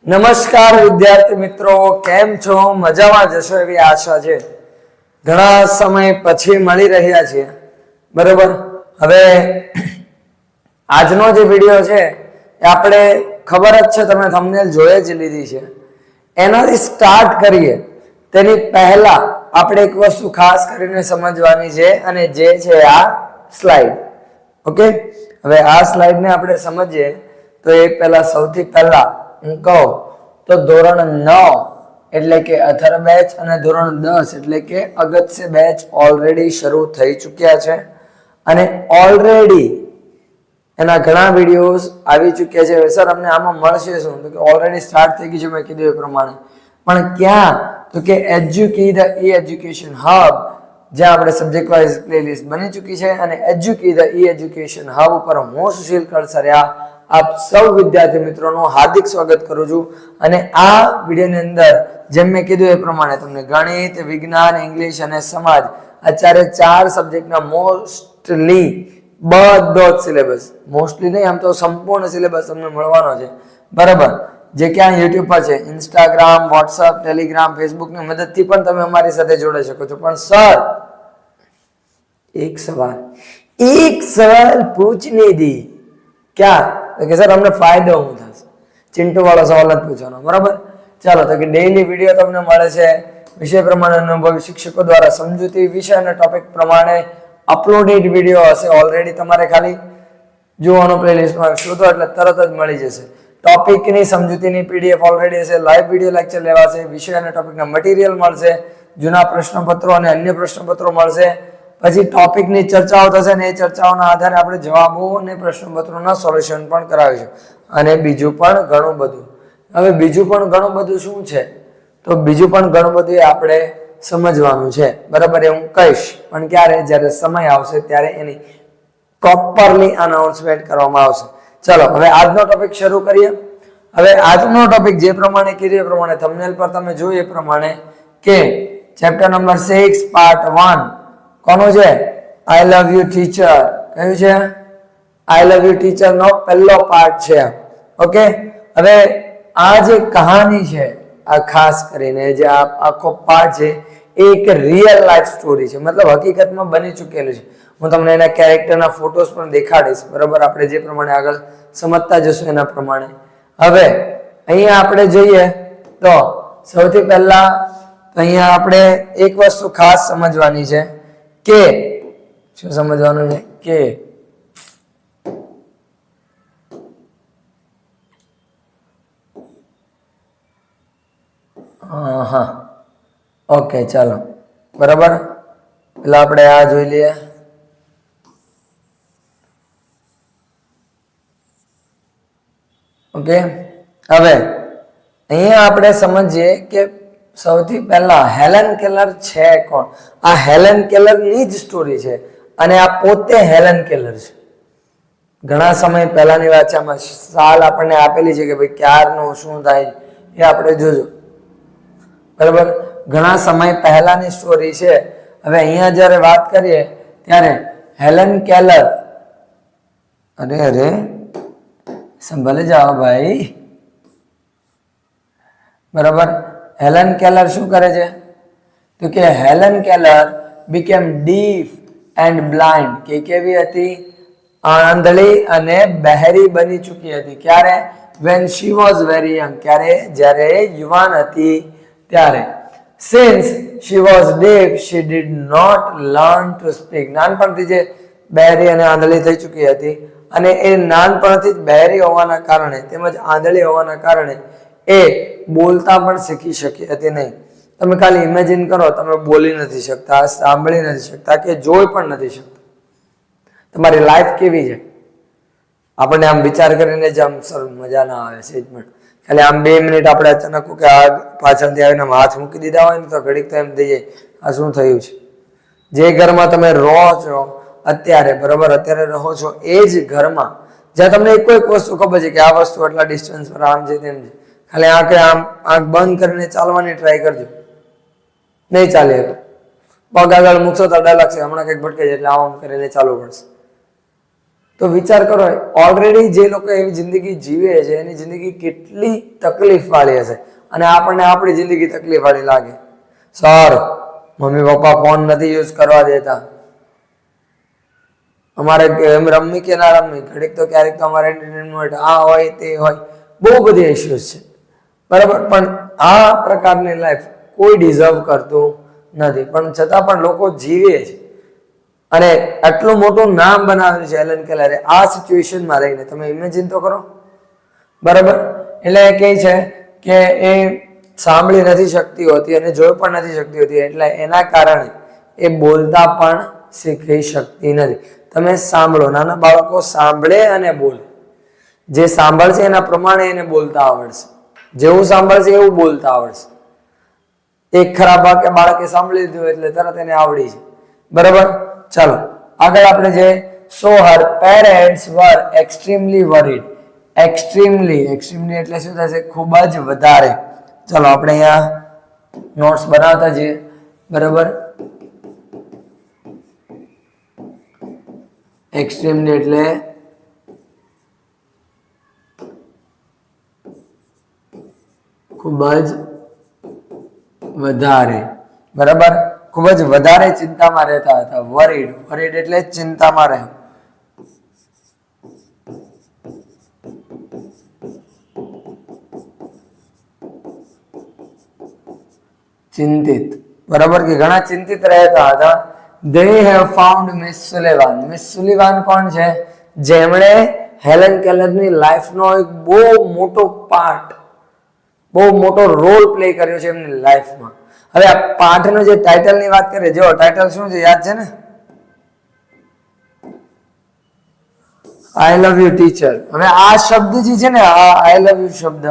નમસ્કાર વિદ્યાર્થી મિત્રો, કેમ છો? મજામાં જશો એવી આશા છે. ઘણા સમય પછી મળી રહ્યા છીએ, બરોબર. હવે આજનો જે વિડીયો છે એ આપણે ખબર જ છે, તમે થંબનેલ જોઈ જ લીધી છે. એનાથી સ્ટાર્ટ કરીએ તેની પહેલા આપણે એક વસ્તુ ખાસ કરીને સમજવાની છે, અને જે છે આ સ્લાઇડ. ઓકે, હવે આ સ્લાઇડને આપણે સમજીએ તો એ પહેલા સૌથી પહેલા હું કહું તો ધોરણ 9 એટલે કે અથર બેચ અને ધોરણ 10 એટલે કે અગત્ય બેચ ઓલરેડી શરૂ થઈ ચૂક્યા છે, અને ઓલરેડી એના ઘણા વિડીયોઝ આવી ચૂક્યા છે. સર અમને આમાં મળશે શું? તો કે ઓલરેડી સ્ટાર્ટ થઈ ગઈ છે, મેં કીધું એ પ્રમાણે. પણ ક્યાં? તો કે એજ્યુકી ધ એજ્યુકેશન હબ, જ્યાં આપણે સબ્જેક્ટ વાઇઝ પ્લેલિસ્ટ બની ચૂકી છે, અને એજ્યુકી ધ એજ્યુકેશન હબ ઉપર હું સુશીલ કળસરિયા આપ સૌ વિદ્યાર્થી મિત્રોનું હાર્દિક સ્વાગત કરું છું. અને આ વિડીયોની અંદર જેમ મેં કીધું એ પ્રમાણે તમને ગણિત, વિજ્ઞાન, ઇંગ્લિશ અને સમાજ આ ચાર સબ્જેક્ટના મોસ્ટલી બધો જ સિલેબસ, મોસ્ટલી નહીં આમ તો સંપૂર્ણ સિલેબસ તમને મળવાનો છે, બરાબર. જે ક્યાં યુટ્યુબ પર છે, ઇન્સ્ટાગ્રામ, વોટ્સઅપ, ટેલિગ્રામ, ફેસબુકની મદદથી પણ તમે અમારી સાથે જોડાઈ શકો છો. પણ સર એક સવાલ પૂછને દી, ક્યાં? કે સર અમને ફાયદો શું થશે? ચિંટુ વાળો સવાલ જ પૂછવાનો, બરાબર. ચાલો, તો કે ડેઈલી વિડીયો તમને મળે છે વિષય પ્રમાણે અનુભવી શિક્ષકો દ્વારા સમજૂતી વિષય અને ટોપિક પ્રમાણે અપલોડેડ વિડીયો હશે. ઓલરેડી તમારે ખાલી જોવાનો પ્લેલિસ્ટમાં શોધો એટલે તરત જ મળી જશે. ટોપિકની સમજૂતીની પીડીએફ ઓલરેડી હશે, લાઈવ વિડીયો લેક્ચર લેવાશે, વિષય અને ટોપિકના મટીરિયલ મળશે, જૂના પ્રશ્નપત્રો અને અન્ય પ્રશ્નપત્રો મળશે. પછી ટોપિકની ચર્ચાઓ થશે, અને એ ચર્ચાઓના આધારે આપણે જવાબો અને પ્રશ્નપત્રોના સોલ્યુશન પણ કરાવીશું, અને બીજું પણ ઘણું બધું. હવે બીજું પણ ઘણું બધું શું છે? તો બીજું પણ ઘણું બધું આપણે સમજવાનું છે, બરાબર. એ હું કહીશ, પણ ક્યારે? જ્યારે સમય આવશે ત્યારે એની પ્રોપરલી અનાઉન્સમેન્ટ કરવામાં આવશે. ચલો, હવે આજનો ટોપિક શરૂ કરીએ. હવે આજનો ટોપિક જે પ્રમાણે કીધું એ પ્રમાણે થંબનેલ પર તમે જોયું એ પ્રમાણે કે ચેપ્ટર નંબર 6 પાર્ટ 1 કોનું છે? આઈ લવ યુ ટીચર. કયું છે? આઈ લવ યુ ટીચર નો પહેલો પાર્ટ છે. ઓકે, હવે આ જે કહાની છે, આ ખાસ કરીને જે આખો પાર્ટ છે એ એક રિયલ લાઈફ સ્ટોરી છે, મતલબ હકીકતમાં બની ચૂકેલું છે. હું તમને એના કેરેક્ટરના ફોટોસ પણ દેખાડીશ, બરાબર. આપણે જે પ્રમાણે આગળ સમજતા જશું એના પ્રમાણે. હવે અહીંયા આપણે જોઈએ તો સૌથી પહેલા અહીંયા આપણે એક વસ્તુ ખાસ સમજવાની છે કે શું સમજવાનું છે કે હા, ઓકે, ચાલો, બરાબર. પેલા આપણે આ જોઈ લઈએ. ઓકે, હવે અહીંયા આપણે સમજીએ કે સૌથી પહેલા હેલન કેલર છે કોણ? આ હેલન કેલરની જ સ્ટોરી છે, અને આ પોતે હેલન કેલર છે. ઘણા સમય પહેલાની વાત છે, આમાં સાલ આપણને આપેલી છે કે ભાઈ ક્યારનું શું થાય એ આપણે જોજો, બરાબર. ઘણા સમય પહેલાની સ્ટોરી છે. હવે અહીંયા જ્યારે વાત કરીએ ત્યારે હેલન કેલર, અરે સંભાળી જાઓ ભાઈ, બરાબર. હેલન કેલર શું કરે છે? તો કે Helen Keller became deaf and blind, કે કેવી હતી? આંધળી અને બહેરી બની ચૂકી હતી. ક્યારે? when she was very young, ક્યારે? જ્યારે યુવાન હતી ત્યારે. since she was deaf she did not learn to speak, નાનપણથી જે બહેરી અને આંધળી થઈ ચૂકી હતી, અને એ નાનપણથી જ બહેરી હોવાના કારણે તેમજ આંધળી હોવાના કારણે એ બોલતા પણ શીખી શકી હતી નહીં. તમે ખાલી ઇમેજિન કરો, તમે બોલી નથી શકતા, સાંભળી નથી શકતા, કે જોઈ પણ નથી શકતા. તમારી લાઈફ કેવી છે? આપણને આમ વિચાર કરીને જ આમ સર મજા ના આવે છે પણ. ખાલી આમ 2 મિનિટ આપણે અચાનક કે આ પાછળથી આવીને હાથ મૂકી દીધા હોય ને તો ઘડીક તો એમ થઈ જાય આ શું થયું છે. જે ઘરમાં તમે રહો છો અત્યારે, બરાબર, અત્યારે રહો છો એ જ ઘરમાં જ્યાં તમને એક વસ્તુ ખબર છે કે આ વસ્તુ આટલા ડિસ્ટન્સ પર આમ છે તેમ છે, ખાલી આંખ બંધ કરીને ચાલવાની ટ્રાય કરજો, નહીં ચાલે. પગ આગળ મૂકશો તો ડર લાગશે, હમણાં કંઈક ભટકે છે એટલે આમ કરીને ચાલવું પડશે. તો વિચાર કરો, ઓલરેડી જે લોકો એવી જિંદગી જીવે છે એની જિંદગી કેટલી તકલીફ વાળી હશે, અને આપણને આપણી જિંદગી તકલીફ વાળી લાગે. સર, મમ્મી પપ્પા ફોન નથી યુઝ કરવા દેતા, અમારે એમ રમવી કે ના રમવી, ઘડીક તો ક્યારેક તો અમારે એન્ટરટેનમેન્ટ આ હોય તે હોય, બહુ બધી ઇશ્યુઝ છે, બરાબર. પણ આ પ્રકારની લાઈફ કોઈ ડિઝર્વ કરતું નથી, પણ છતાં પણ લોકો જીવે છે. અને આટલું મોટું નામ બનાવ્યું છે હેલન કેલરે આ સિચ્યુએશનમાં રહીને, તમે ઇમેજિન તો કરો, બરાબર. એટલે એ કહે છે કે એ સાંભળી નથી શકતી હોતી અને જોઈ પણ નથી શકતી હોતી, એટલે એના કારણે એ બોલતા પણ શીખી શકતી નથી. તમે સાંભળો, નાના બાળકો સાંભળે અને બોલે, જે સાંભળશે એના પ્રમાણે એને બોલતા આવડશે, જેવું સાંભળશે એવું બોલતા આવડશે. એક ખરાબ વાક્ય બાળકે સાંભળી લીધું એટલે તરત એને આવડી છે, બરાબર. ચાલો આગળ આપણે જે સો હર પેરેન્ટ્સ વર એક્સ્ટ્રીમલી વરીડ. એક્સ્ટ્રીમલી એટલે શું થશે? ખૂબ જ વધારે. ચાલો આપણે અહીંયા નોટ્સ બનાવતા જઈએ, બરાબર. એક્સ્ટ્રીમલી એટલે ખૂબ જ વધારે, બરાબર. ખૂબ જ વધારે ચિંતામાં રહેતા હતા. વરીડ એટલે ચિંતામાં રહે. ચિંતિત, બરાબર, કે ઘણા ચિંતિત રહેતા હતા. They have found Miss Sullivan. Miss Sullivan કોણ છે? જેમણે હેલન કેલરની લાઈફનો એક બહુ મોટો પાર્ટ, બહુ મોટો રોલ પ્લે કર્યો છે એમની લાઈફમાં. હવે આ પાઠનો જે ટાઇટલની વાત કરીએ, જો ટાઇટલ શું છે યાદ છે ને? આઈ લવ યુ ટીચર. હવે આ શબ્દ જે છે ને, આ આઈ લવ યુ શબ્દ,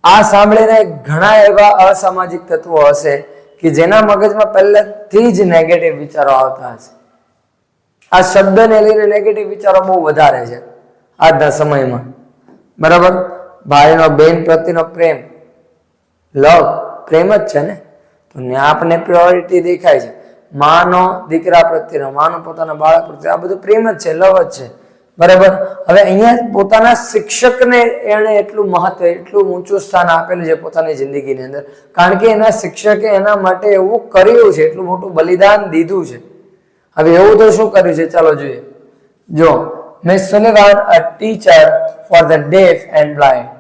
આ સાંભળીને ઘણા એવા અસામાજિક તત્વો હશે કે જેના મગજમાં પહેલેથી જ નેગેટિવ વિચારો આવતા હશે. આ શબ્દને લઈને નેગેટિવ વિચારો બહુ વધારે છે આજના સમયમાં, બરાબર. ભાઈનો બહેન પ્રત્યેનો પ્રેમ, લવ, પ્રેમ જ છે ને, તો આપણને પ્યોરિટી દેખાય છે. માનો દીકરા પ્રત્યેનો, માનો પોતાના બાળક પ્રત્યે, આ બધું પ્રેમ જ છે, લવ જ છે, બરાબર. હવે અહીંયા પોતાના શિક્ષકને એને એટલું મહત્વ, એટલું ઊંચું સ્થાન આપેલું છે પોતાની જિંદગીની અંદર, કારણ કે એના શિક્ષકે એના માટે એવું કર્યું છે, એટલું મોટું બલિદાન દીધું છે. હવે એવું તો શું કર્યું છે? ચાલો જોઈએ. જો miss Sullivan, a teacher for the deaf and blind,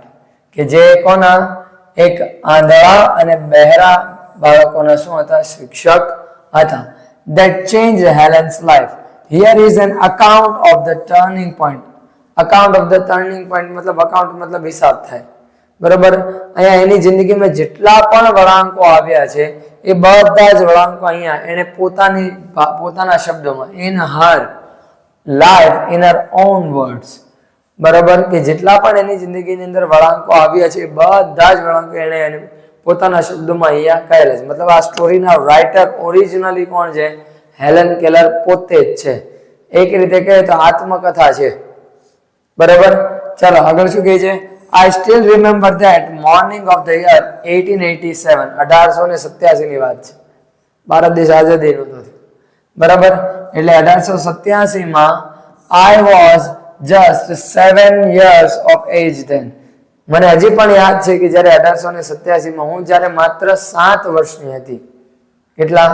કે જે કોના? એક આંધળા અને બહેરા બાળકોના શું હતા? શિક્ષક હતા. That changed Helen's life. Here is an account of the turning point. Account of the turning point મતલબ account મતલબ હિસાબ થાય, બરાબર. અહીંયા એની જિંદગીમાં જેટલા પણ વળાંકો આવ્યા છે એ બધા જ વળાંકો અહીંયા એને પોતાના શબ્દોમાં, in her life, in her own words, બરાબર, કે જેટલા પણ એની જિંદગીની અંદર વળાંકો આવ્યા છે બધા જ વળાંકો એને પોતાના શબ્દોમાં અહીંયા કહેલા છે. મતલબ આ સ્ટોરીના રાઇટર ઓરિજિનલી કોણ છે? હેલન કેલર પોતે જ છે. એક રીતે કહે તો આત્મકથા છે, બરાબર. ચાલો આગળ શું કહે છે? I still remember that morning of the year 1887. 1887 ની વાત છે, ભારત દેશ આઝાદી થયો, બરાબર. એટલે 1887 માં I was just 7 years of age then. મને હજી પણ યાદ છે કે જ્યારે 1887 માં હું જ્યારે માત્ર 7 વર્ષની હતી. કેટલા?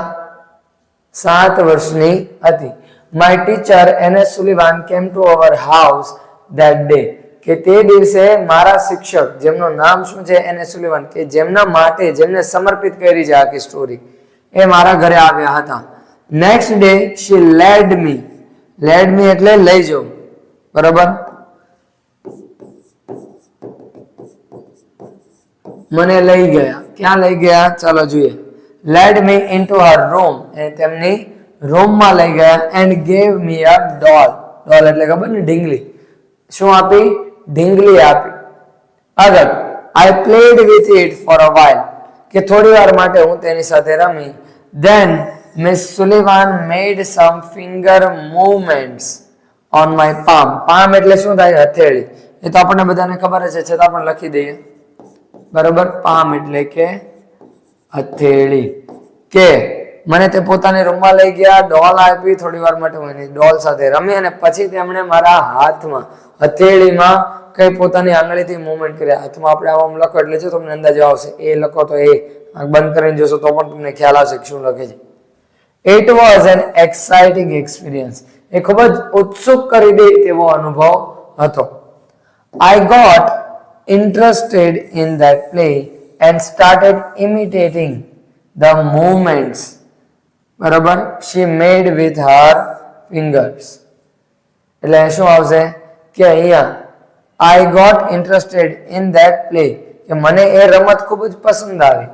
7 વર્ષની હતી. My teacher N.S. Sullivan came to our house that day. કે તે દિવસે મારા શિક્ષક, જેમનું નામ શું છે? N.S. Sullivan, કે જેમના માટે, જેમને સમર્પિત કરી છે આખી સ્ટોરી, એ મારા ઘરે આવ્યા હતા. Next day she led me એટલે લઈ જવું, બરાબર. મને લઈ ગયા. ક્યાં લઈ ગયા? ચાલો જોઈએ. led me into her room, અને તેમની રૂમમાં લઈ ગયા. and gave me a doll. doll એટલે ખબર ને? ઢીંગલી. શું આપી? ઢીંગલી આપી. આગળ I played with it for a while, કે થોડી વાર માટે હું તેની સાથે રમી. then Miss Sullivan made some finger movements on my palm. palm એટલે શું થાય? હથેળી. એ તો આપણને બધાને ખબર છે, છતાં પણ લખી દઈએ, બરાબર. palm એટલે કે હથેળી. કે મને તે પોતાની રૂમમાં લઈ ગયા, ડોલ આપી, થોડી વાર માટે હું એની ડોલ સાથે રમી અને પછી તેમણે મારા હાથમાં હથેળીમાં કઈ પોતાની આંગળીથી મૂવમેન્ટ કર્યા. હાથમાં આપણે આમ લખો એટલે જો તમને અંદાજો આવશે. એ લખો તો એ બંધ કરીને જોશો તો પણ તમને ખ્યાલ આવશે શું લખે છે. It was an exciting experience. એ ખૂબ જ ઉત્સુક કરી દે તેવો અનુભવ હતો. I got interested in that play and started imitating the movements, બરાબર, she made with her fingers. એટલે શું આવશે કે અહીંયા I got interested in that play, કે મને એ રમત ખૂબ જ પસંદ આવી,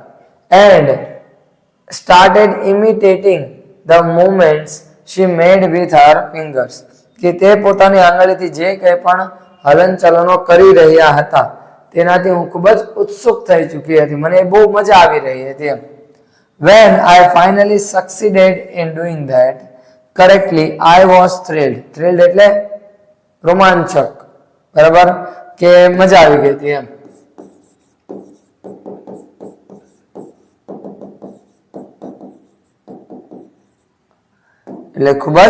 and started imitating the movements she made with her fingers, કે તે પોતાની આંગળીથી જે કંઈ પણ હલનચલનો કરી રહ્યા હતા તેનાથી હું ખૂબ જ ઉત્સુક થઈ ચૂકી હતી, મને બહુ મજા આવી રહી હતી એમ. When I finally succeeded in doing that correctly, I was thrilled. Thrilled એટલે રોમાંચક, બરાબર, કે મજા આવી ગઈ હતી એમ. એટલે ખૂબ જ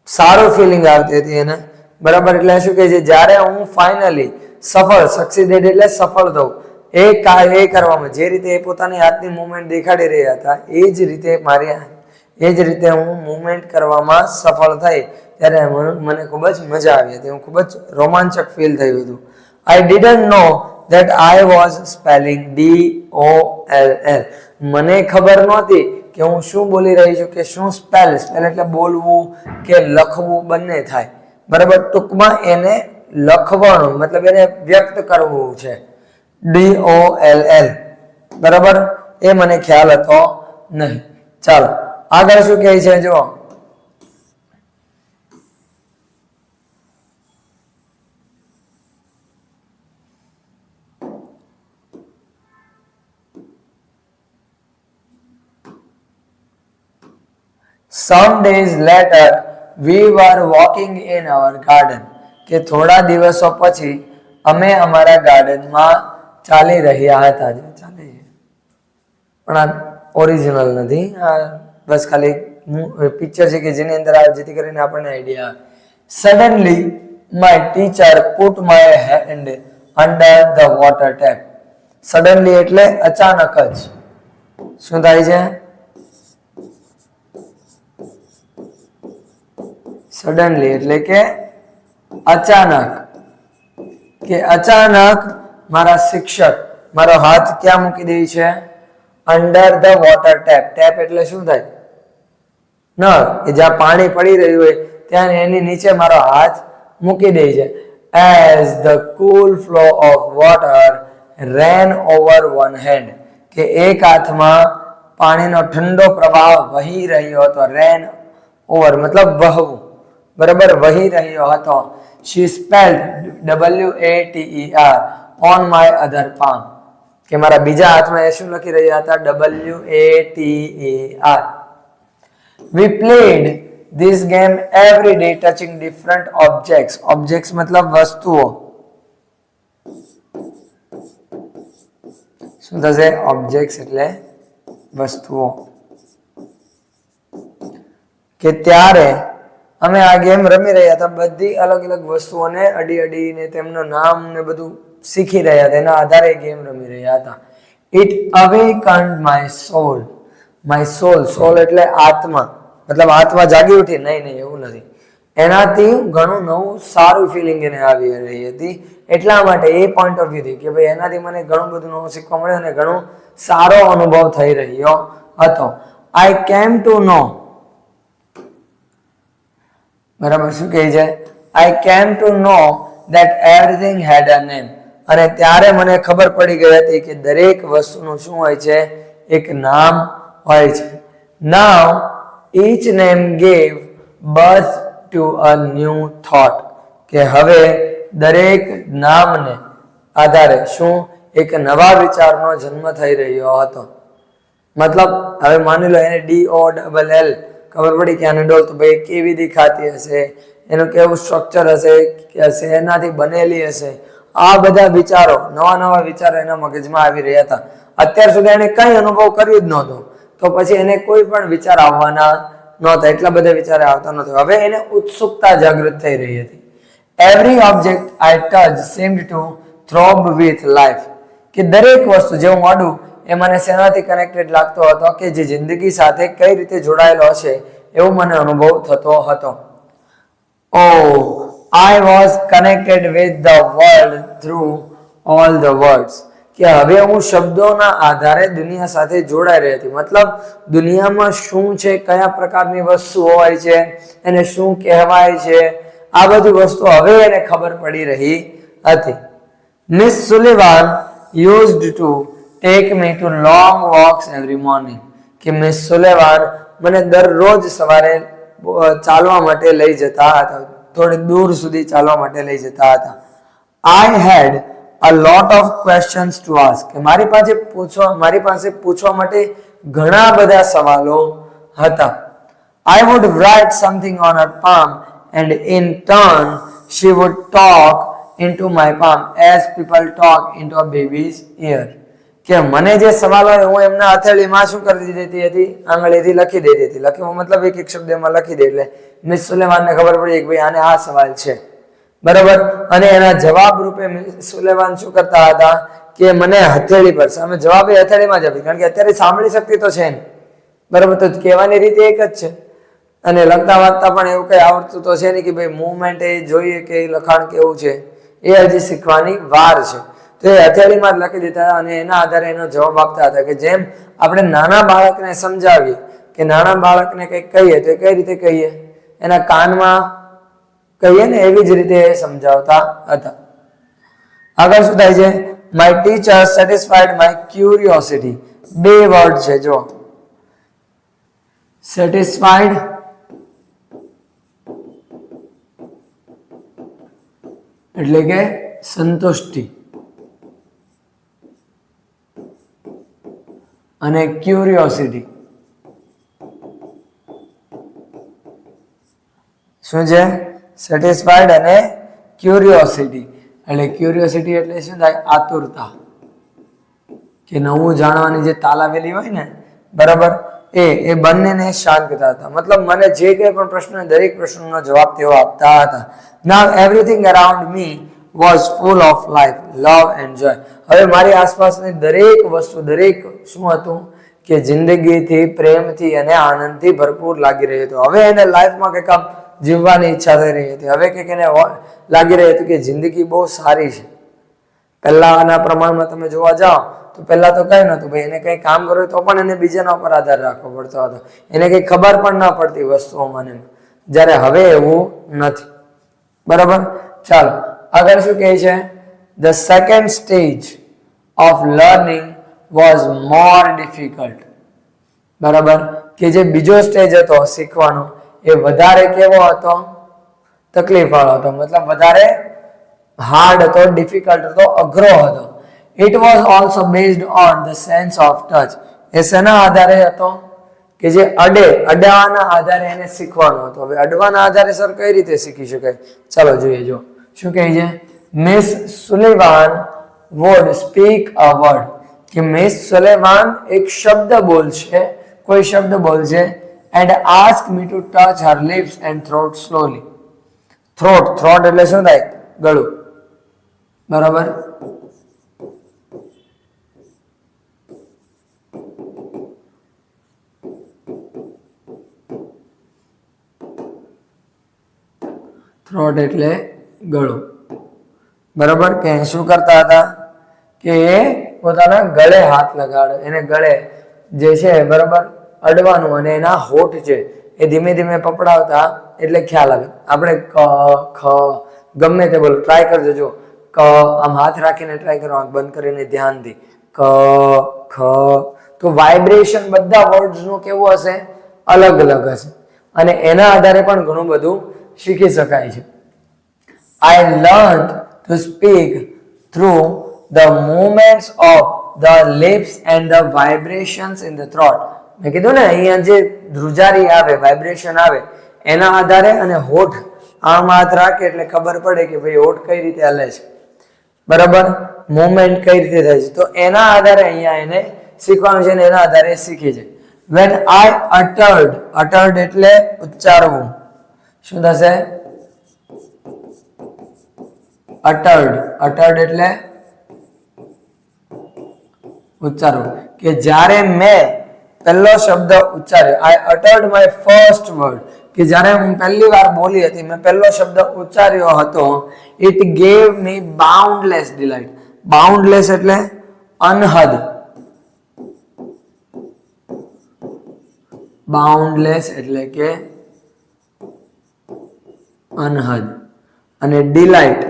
સારું ફિલિંગ આવતી હતી એને, બરાબર. એટલે શું કહે છે, જ્યારે હું ફાઇનલી સફળ, સક્સીડેડ એટલે સફળ થઉં એ કરવામાં, જે રીતે એ પોતાની હાથની મુવમેન્ટ દેખાડી રહ્યા હતા એ જ રીતે હું મુવમેન્ટ કરવામાં સફળ થઈ ત્યારે મને ખૂબ જ મજા આવી હતી, હું ખૂબ જ રોમાંચક ફીલ થયું હતું. I didn't know that I was spelling DOLL. મને ખબર નહોતી કે હું શું બોલી રહી છું, કે શું સ્પેલ એટલે બોલવું કે લખવું બંને થાય, બરાબર. ટૂંકમાં એને લખવાનું મતલબ એને વ્યક્ત કરવું છે, DOLL, બરાબર. એ મને ખ્યાલ હતો નહીં. ચાલો આગળ શું કહે છે જો. Some days later we were walking in our garden, કે થોડા દિવસો પછી અમે અમારા ગાર્ડનમાં ચાલી રહ્યા હતા. પણ આ ઓરિજિનલ નથી, આ બસ ખાલી પિક્ચર છે કે જેની અંદર આવે જેથી કરીને આપણને આઈડિયા આવે. Suddenly my teacher put my hand under the water tap. Suddenly એટલે અચાનક જ. શું થાય છે? સડનલી એટલે કે અચાનક, કે અચાનક મારા શિક્ષક મારો હાથ ક્યાં મૂકી દે છે? Under the water tap. Tap એટલે શું થાય? નળ, કે જ્યાં પાણી પડી રહ્યું હોય ત્યાં એની નીચે મારો હાથ મૂકી દે છે. As the cool flow of water ran over one hand, કે એક હાથમાં પાણીનો ઠંડો પ્રવાહ વહી રહ્યો હતો. રેન ઓવર મતલબ વહવું, બરાબર, વહી રહ્યો હતો. She spelled WATER on my other palm, કે મારા બીજા હાથમાં એ શું લખી રહ્યા હતા? WATER. We played this game every day touching different objects. Objects મતલબ વસ્તુઓ. શું થશે? objects એટલે વસ્તુઓ. કે ત્યારે અમે આ ગેમ રમી રહ્યા હતા, બધી અલગ અલગ વસ્તુઓને અડીને તેમનું નામ ને બધું શીખી રહ્યા હતા, એના આધારે ગેમ રમી રહ્યા હતા. It awakened my soul. My soul, soul એટલે આત્મા, મતલબ આત્મા જાગી ઉઠી? નહીં, એવું નથી. એનાથી ઘણું નવું સારું ફિલિંગ એને આવી રહી હતી, એટલા માટે એ પોઈન્ટ ઓફ વ્યૂ થી કે ભાઈ એનાથી મને ઘણું બધું નવું શીખવા મળ્યું અને ઘણો સારો અનુભવ થઈ રહ્યો હતો. I came to know, બરાબર, શું કહે છે? I came to know that everything had a name. અને ત્યારે મને ખબર પડી ગઈ હતી કે દરેક વસ્તુનું શું હોય છે? એક નામ હોય છે. Now each name gave birth to a new thought, કે હવે દરેક નામને આધારે શું? એક નવા વિચારનો જન્મ થઈ રહ્યો હતો. મતલબ હવે માની લો એને DOLL ખબર પડી કે આને ડોલ તો ભાઈ કેવી દેખાતી હશે, એનું કેવું સ્ટ્રક્ચર હશે, એનાથી બનેલી હશે. આ બધા વિચારો, નવા વિચારો એના મગજમાં આવી રહ્યા હતા. અત્યાર સુધી એને કઈ અનુભવ કર્યું જ નહોતો, તો પછી એને કોઈ પણ વિચાર આવવાના નહોતા, એટલા બધા વિચાર આવતા નહોતા. હવે એને ઉત્સુકતા જાગૃત થઈ રહી હતી. Every object I touch seemed to throb with life, કે દરેક વસ્તુ જે હું અડું એ મને શેનાથી કનેક્ટેડ લાગતો હતો, કે જે જિંદગી સાથે કઈ રીતે જોડાયેલો હશે એવો મને અનુભવ થતો હતો. Oh, I was connected with the world through all the words, કે હવે હું શબ્દોના આધારે દુનિયા સાથે જોડાઈ રહી હતી. મતલબ દુનિયામાં શું છે, કયા પ્રકારની વસ્તુ હોય છે, એને શું કહેવાય છે, આ બધી વસ્તુ હવે એને ખબર પડી રહી હતી. Miss Sullivan used to take me to long walks every morning, કે મિસ સુલેવાન મને દરરોજ સવારે ચાલવા માટે લઈ જતા હતા, થોડી દૂર સુધી ચાલવા માટે લઈ જતા હતા. I had a lot of questions to ask, કે મારી પાસે પૂછવા માટે ઘણા બધા સવાલો હતા. I would write something on her palm and in turn she would talk into my palm as people talk into a baby's ear, કે મને જે સવાલ હોય હું એમના હથેળીમાં શું કરી દેતી હતી, આંગળીથી લખી દેતી હતી. લખી મતલબ એક શબ્દમાં લખી દે એટલે મિસ સુલેમાનને ખબર પડી કે ભાઈ આને આ સવાલ છે, બરાબર. અને એના જવાબ રૂપે મિસ સુલેમાન શું કરતા હતા કે મને હથેળી પર સામે જવાબ એ હથેળીમાં જ આપી, કારણ કે અત્યારે સાંભળી શકતી તો છે ને, બરાબર. તો કહેવાની રીતે એક જ છે અને લખતા વાંચતા પણ એવું કઈ આવડતું તો છે નહીં કે ભાઈ મુવમેન્ટ એ જોઈએ કે લખાણ કેવું છે એ હજી શીખવાની વાર છે. તો એ હથેળીમાં જ લખી દેતા હતા અને એના આધારે એનો જવાબ આપતા હતા, કે જેમ આપણે નાના બાળકને સમજાવીએ કે નાના બાળકને કંઈક કહીએ તો કઈ રીતે કહીએ, એના કાનમાં કહીએ ને એવી જ રીતે સમજાવતા હતા. આગળ શું થાય છે, my teacher satisfied my curiosity. બે વર્ડ છે જો, સેટિસ્ફાઈડ એટલે કે સંતુષ્ટિ અને ક્યુરિયોસિટી શું છે, સેટિસ્ફાઈડ અને ક્યુરિયોસિટી. એટલે ક્યુરિયોસિટી એટલે શું થાય, આતુરતા, કે નવું જાણવાની જે તાલાવેલી હોય ને, બરાબર, એ બંનેને શાંત કરતા હતા. મતલબ મને જે કંઈ પણ પ્રશ્ન, દરેક પ્રશ્નનો જવાબ તેઓ આપતા હતા. Now everything around me was full of life, love and joy. હવે મારી આસપાસની દરેક વસ્તુ, દરેક શું હતું કે જિંદગીથી, પ્રેમથી અને આનંદથી ભરપૂર લાગી રહ્યું હતું. હવે એને લાઈફમાં કંઈક આમ જીવવાની ઈચ્છા થઈ રહી હતી. હવે કંઈક એને લાગી રહ્યું હતું કે જિંદગી બહુ સારી છે. પહેલાના પ્રમાણમાં તમે જોવા જાઓ તો પહેલા તો કઈ નહોતું ભાઈ, એને કઈ કામ કરવું તો પણ એને બીજાના ઉપર આધાર રાખવો પડતો હતો, એને કઈ ખબર પણ ના પડતી વસ્તુઓમાં, જ્યારે હવે એવું નથી, બરાબર. ચાલો આગળ શું કહે છે, the second stage of learning was more difficult, બરાબર. કે જે બીજો સ્ટેજ હતો શીખવાનો એ વધારે કેવો હતો, તકલીફ વાળો હતો, મતલબ વધારે હાર્ડ હતો, ડિફિકલ્ટ હતો, અઘરો હતો. It was also based on the sense of touch. એ શેના આધારે હતો કે જે અડવાના આધારે એને શીખવાનો હતો. હવે અડવાના આધારે સર કઈ રીતે શીખી શકાય, ચાલો જોઈએ. જો શું કહે છે, miss સુલેવાન would speak a word, કે મિસ સુલેવાન એક શબ્દ બોલશે, કોઈ શબ્દ બોલશે, and ask me to touch her lips and throat slowly. throat એટલે શું થાય, ગળું, બરાબર. થ્રોટ એટલે ગળું, બરાબર. કે શું કરતા હતા કે એ પોતાના ગળે હાથ લગાડે, એને ગળે જે છે બરાબર અડવાનું અને એના હોઠ છે એ ધીમે ધીમે પકડાવતા એટલે ખ્યાલ આવે. આપણે ક ખ ગમે તે બોલો, ટ્રાય કરજો. જો ક આમ હાથ રાખીને ટ્રાય કરો, આંખ બંધ કરીને ધ્યાનથી, ક ખ, તો વાઇબ્રેશન બધા વર્ડ્સ નું કેવું હશે, અલગ અલગ હશે અને એના આધારે પણ ઘણું બધું શીખી શકાય છે. I learned to speak through the movements of the lips and the vibrations in the throat. મેં કીધું ને અહીંયા જે ધ્રુજારી આવે, વાઇબ્રેશન આવે એના આધારે, અને હોઠ આમ હાથ રાખે એટલે ખબર પડે કે ભાઈ હોઠ કઈ રીતે હલે છે, બરાબર, મૂવમેન્ટ કઈ રીતે થાય છે. તો એના આધારે અહીંયા એને શીખવાનું છે અને એના આધારે શીખી છે. when I uttered એટલે ઉચ્ચારવું. શું થશે? uttered એટલે ઉચ્ચારવું. કે જ્યારે મેં પહેલો શબ્દ ઉચ્ચાર્યો, I uttered my first word, કે જ્યારે હું પહેલી વાર બોલી હતી, મેં પહેલો શબ્દ ઉચ્ચાર્યો હતો, it gave me boundless delight. boundless એટલે અનહદ. boundless એટલે કે અનહદ. અને delight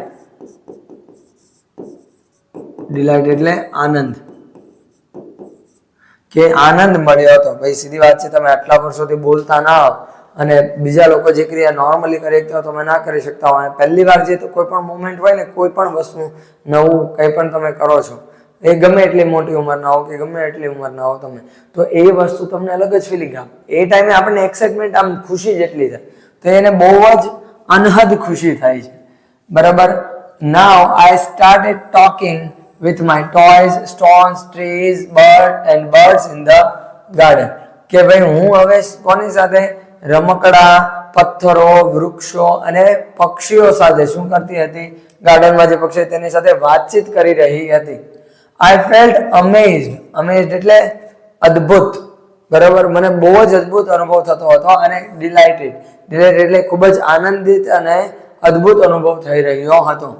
એટલે આનંદ. કે આનંદ મળ્યો હતો. ભાઈ સીધી વાત છે, તમે આટલા વર્ષોથી બોલતા ના હો અને બીજા લોકો જે ક્રિયા નોર્મલી કરી શકતા હોય તમે ના કરી શકતા હો, અને પહેલી વાર જે તો કોઈ પણ મોમેન્ટ હોય ને, કોઈ પણ વસ્તુ નવું કંઈ પણ તમે કરો છો, એ ગમે એટલી મોટી ઉંમરના હો કે ગમે એટલી ઉંમરના હો તમે, તો એ વસ્તુ તમને અલગ જ ફિલિંગ આપે. એ ટાઈમે આપણને એક્સાઇટમેન્ટ, આમ ખુશી જેટલી થાય, તો એને બહુ જ અનહદ ખુશી થાય છે. બરાબર. Now I started talking with my toys, stones, trees, birds in the garden. કે ભાઈ હું હવે કોની સાથે? રમકડા, પથ્થરો, વૃક્ષો અને પક્ષીઓ સાથે શું કરતી હતી? ગાર્ડનમાં જે પક્ષી તેની સાથે વાતચીત કરી રહી હતી. I felt amazed એટલે અદ્ભુત. બરાબર. મને બહુ જ અદ્ભુત અનુભવ થતો હતો. અને delighted એટલે ખૂબ જ આનંદિત અને અદ્ભુત અનુભવ થઈ રહ્યો હતો.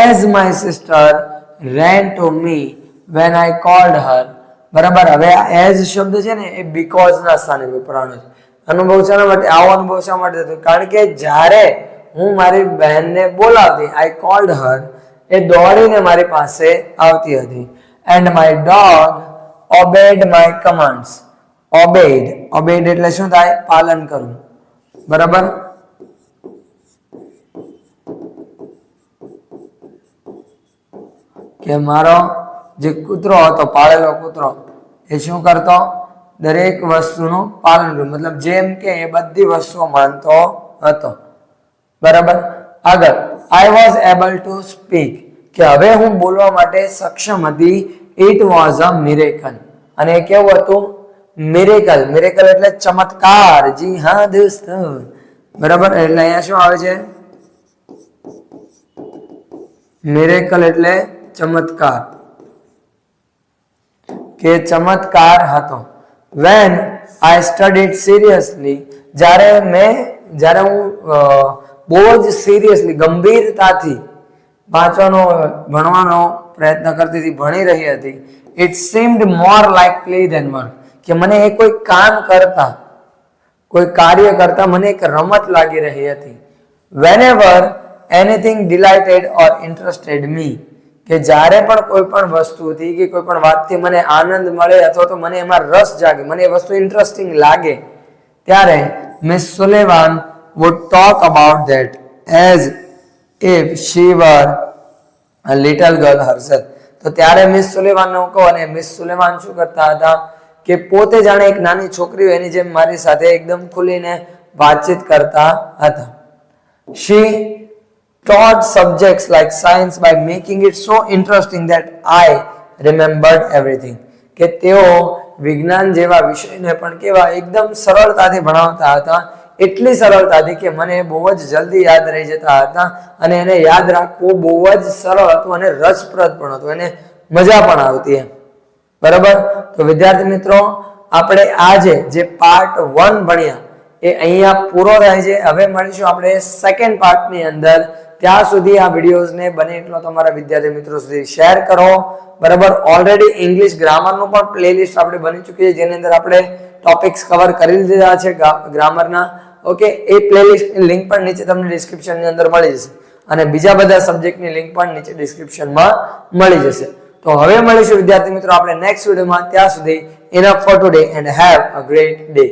As my sister ran to me when I called her. બરાબર. હવે આ as શબ્દ છે ને એ because ના સ્થાને વપરાવાનો છે. અનુભવ શાના માટે? આવો અનુભવ શા માટે થતો? કારણ કે જ્યારે હું મારી બહેનને બોલાવતી, I called her, એ દોડીને મારી પાસે આવતી હતી. And my dog obeyed my commands. obeyed એટલે શું થાય? પાલન કરવું. બરાબર. કે મારો જે કૂતરો હતો, પાળેલો કૂતરો, એ શું કરતો? દરેક વસ્તુનું પાલન કર્યું. મતલબ જેમ કે એ બધી વસ્તુઓ માનતો હતો. બરાબર. આગળ I was able to speak. કે હવે હું બોલવા માટે સક્ષમ હતી. It was a miracle. અને એ કેવું હતું? મિરેકલ. એટલે ચમત્કાર. જી હા દોસ્તો. બરાબર. એટલે અહીંયા શું આવે છે? મિરેકલ એટલે ચમત્કાર. કે ચમત્કાર હતો. When I studied seriously. જ્યારે હું બહુ જ સિરિયસલી, ગંભીરતાથી ભણવાનો પ્રયત્ન કરતી હતી, ભણી રહી હતી. It seemed more like play than work. કે મને એ કોઈ કાર્ય કરતા મને એક રમત લાગી રહી હતી. Whenever anything delighted or interested me. કે જ્યારે પણ કોઈ પણ વસ્તુથી કે કોઈ પણ વાતથી મને આનંદ મળે અથવા તો મને એમાં રસ જાગે, મને એ વસ્તુ ઇન્ટરેસ્ટિંગ લાગે, ત્યારે Miss Sullivan would talk about that as if she were a little girl herself. તો ત્યારે મિસ સુલેવાન નું કહો, અને મિસ સુલેવાન શું કરતા હતા? કે પોતે જાણે એક નાની છોકરી હોય એની જેમ મારી સાથે એકદમ ખુલીને વાતચીત કરતા હતા. She taught subjects like science by making it so interesting that I remembered everything. કે તેઓ વિજ્ઞાન જેવા વિષયને પણ કેવા એકદમ સરળતાથી ભણાવતા હતા. એટલી સરળતાથી કે મને બહુ જ જલ્દી યાદ રહી જતા હતા, અને એને યાદ રાખવું બહુ જ સરળ હતું અને રસપ્રદ પણ હતું, એને મજા પણ આવતી એમ. બરાબર. તો વિદ્યાર્થી મિત્રો, આપણે આજે જે પાર્ટ 1 ભણ્યા એ અહીંયા પૂરો થાય છે. હવે મળીશું આપણે સેકન્ડ પાર્ટની અંદર. ત્યાં સુધી આ વિડીયોઝને બને એટલો તમારા વિદ્યાર્થી મિત્રો સુધી શેર કરો. બરાબર. ઓલરેડી ઇંગ્લિશ ગ્રામરનું પણ પ્લેલિસ્ટ આપણે બની ચૂકી છે, જેની અંદર આપણે ટોપિક્સ કવર કરી દીધા છે ગ્રામરના. ઓકે. એ પ્લેલિસ્ટની લિંક પણ નીચે તમને ડિસ્ક્રિપ્શનની અંદર મળી જશે, અને બીજા બધા સબ્જેક્ટની લિંક પણ નીચે ડિસ્ક્રિપ્શનમાં મળી જશે. તો હવે મળીશું વિદ્યાર્થી મિત્રો આપણે નેક્સ્ટ વિડીયોમાં. ત્યાં સુધી enough for today and have a great day.